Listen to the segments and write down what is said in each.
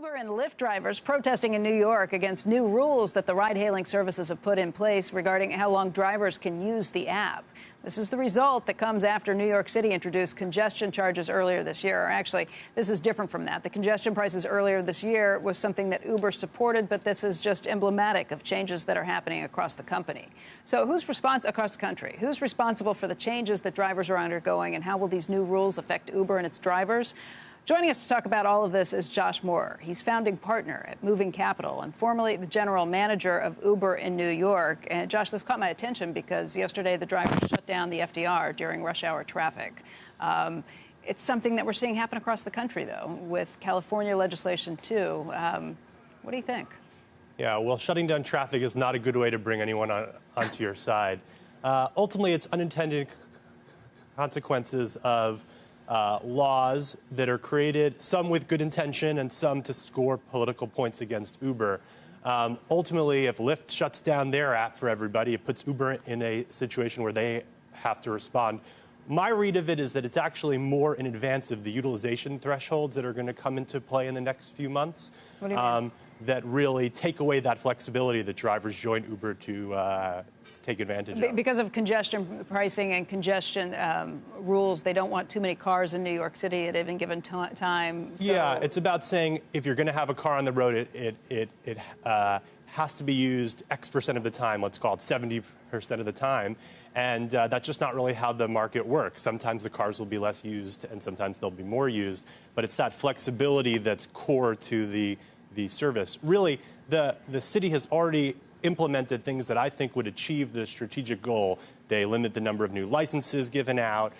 Uber and Lyft drivers protesting in New York against new rules that the ride-hailing services have put in place regarding how long drivers can use the app. This is the result that comes after New York City introduced congestion charges earlier this year. Or actually, this is different from that. The congestion prices earlier this year was something that Uber supported, but this is just emblematic of changes that are happening across the company. So across the country? Who's responsible for the changes that drivers are undergoing, and how will these new rules affect Uber and its drivers? Joining us to talk about all of this is Josh Mohrer. He's founding partner at Moving Capital and formerly the general manager of Uber in New York. And Josh, this caught my attention because yesterday the drivers shut down the FDR during rush hour traffic. It's something that we're seeing happen across the country, though, with California legislation, too. What do you think? Yeah, well, shutting down traffic is not a good way to bring anyone onto your side. Ultimately, it's unintended consequences of laws that are created, some with good intention and some to score political points against Uber. Ultimately, if Lyft shuts down their app for everybody, it puts Uber in a situation where they have to respond. My read of it is that it's actually more in advance of the utilization thresholds that are going to come into play in the next few months. What do you mean? That really take away that flexibility that drivers join Uber to take advantage of. Because of congestion pricing and congestion rules, they don't want too many cars in New York City at any given time. So. Yeah, it's about saying if you're going to have a car on the road, it has to be used X percent of the time, let's call it 70% of the time. And that's just not really how the market works. Sometimes the cars will be less used and sometimes they'll be more used. But it's that flexibility that's core to the service. Really, the city has already implemented things that I think would achieve the strategic goal. They limit the number of new licenses given out,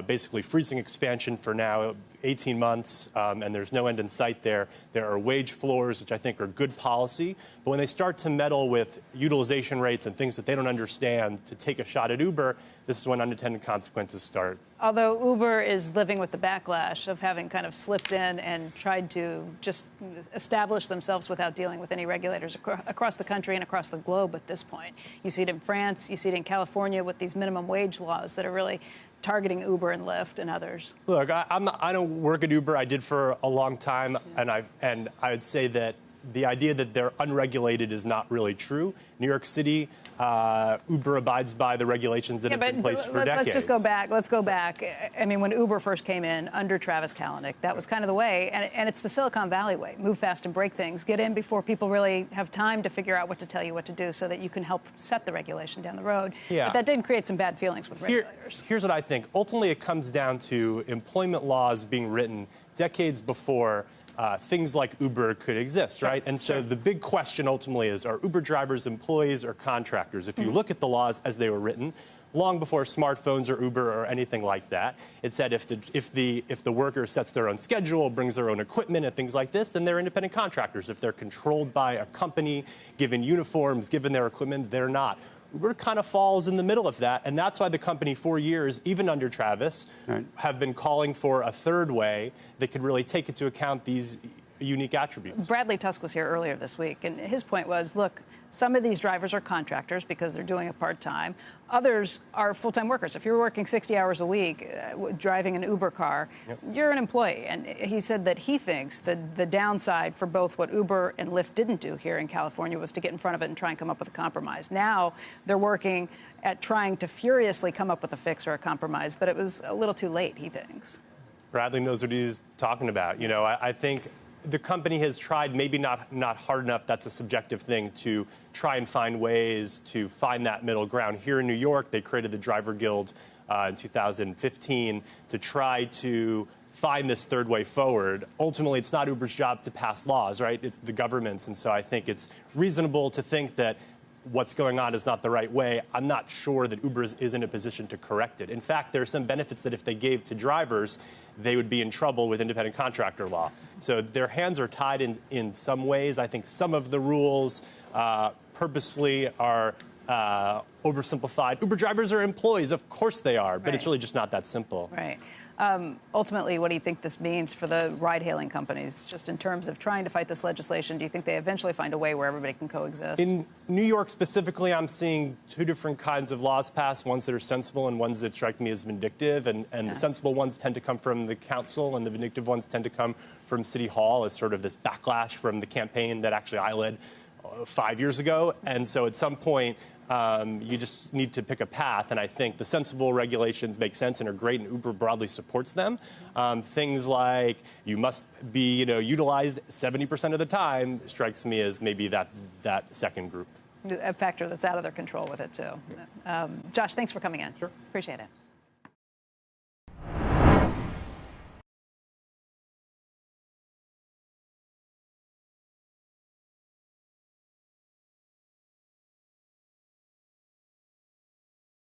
basically freezing expansion for now 18 months, and there's no end in sight there. There are wage floors, which I think are good policy. But when they start to meddle with utilization rates and things that they don't understand to take a shot at Uber, this is when unintended consequences start. Although Uber is living with the backlash of having kind of slipped in and tried to just establish themselves without dealing with any regulators across the country and across the globe at this point. You see it in France, you see it in California with these minimum wage laws that are really targeting Uber and Lyft and others. Look, I don't work at Uber. I did for a long time, and I would say that the idea that they're unregulated is not really true. New York City, Uber abides by the regulations that have been in place for decades. Let's just go back. Let's go back. I mean, when Uber first came in under Travis Kalanick, that was kind of the way. And it's the Silicon Valley way. Move fast and break things. Get in before people really have time to figure out what to tell you what to do so that you can help set the regulation down the road. Yeah. But that did create some bad feelings with regulators. Here's what I think. Ultimately, it comes down to employment laws being written decades before things like Uber could exist, right? And so the big question ultimately is, are Uber drivers employees or contractors? If you look at the laws as they were written, long before smartphones or Uber or anything like that, it said if the worker sets their own schedule, brings their own equipment and things like this, then they're independent contractors. If they're controlled by a company, given uniforms, given their equipment, they're not. Uber kind of falls in the middle of that, and that's why the company, for years, even under Travis, have been calling for a third way that could really take into account these unique attributes. Bradley Tusk was here earlier this week, and his point was, look, some of these drivers are contractors because they're doing it part-time. Others are full-time workers. If you're working 60 hours a week driving an Uber car, you're an employee. And he said that he thinks that the downside for both what Uber and Lyft didn't do here in California was to get in front of it and try and come up with a compromise. Now they're working at trying to furiously come up with a fix or a compromise, but it was a little too late, he thinks. Bradley knows what he's talking about. You know, I think the company has tried, maybe not hard enough, that's a subjective thing, to try and find ways to find that middle ground. Here in New York, they created the Driver Guild in 2015 to try to find this third way forward. Ultimately, it's not Uber's job to pass laws, right? It's the government's. And so I think it's reasonable to think that what's going on is not the right way. I'm not sure that Uber is in a position to correct it. In fact, there are some benefits that if they gave to drivers, they would be in trouble with independent contractor law. So their hands are tied in some ways. I think some of the rules purposefully are oversimplified. Uber drivers are employees. Of course they are, but it's really just not that simple. Right. Ultimately, what do you think this means for the ride-hailing companies, just in terms of trying to fight this legislation? Do you think they eventually find a way where everybody can coexist? In New York specifically, I'm seeing two different kinds of laws passed, ones that are sensible and ones that strike me as vindictive. And the sensible ones tend to come from the council, and the vindictive ones tend to come from City Hall as sort of this backlash from the campaign that actually I led 5 years ago. And so at some point, you just need to pick a path, and I think the sensible regulations make sense and are great, and Uber broadly supports them. Things like you must be, utilized 70% of the time strikes me as maybe that second group. A factor that's out of their control with it, too. Josh, thanks for coming in. Sure. Appreciate it.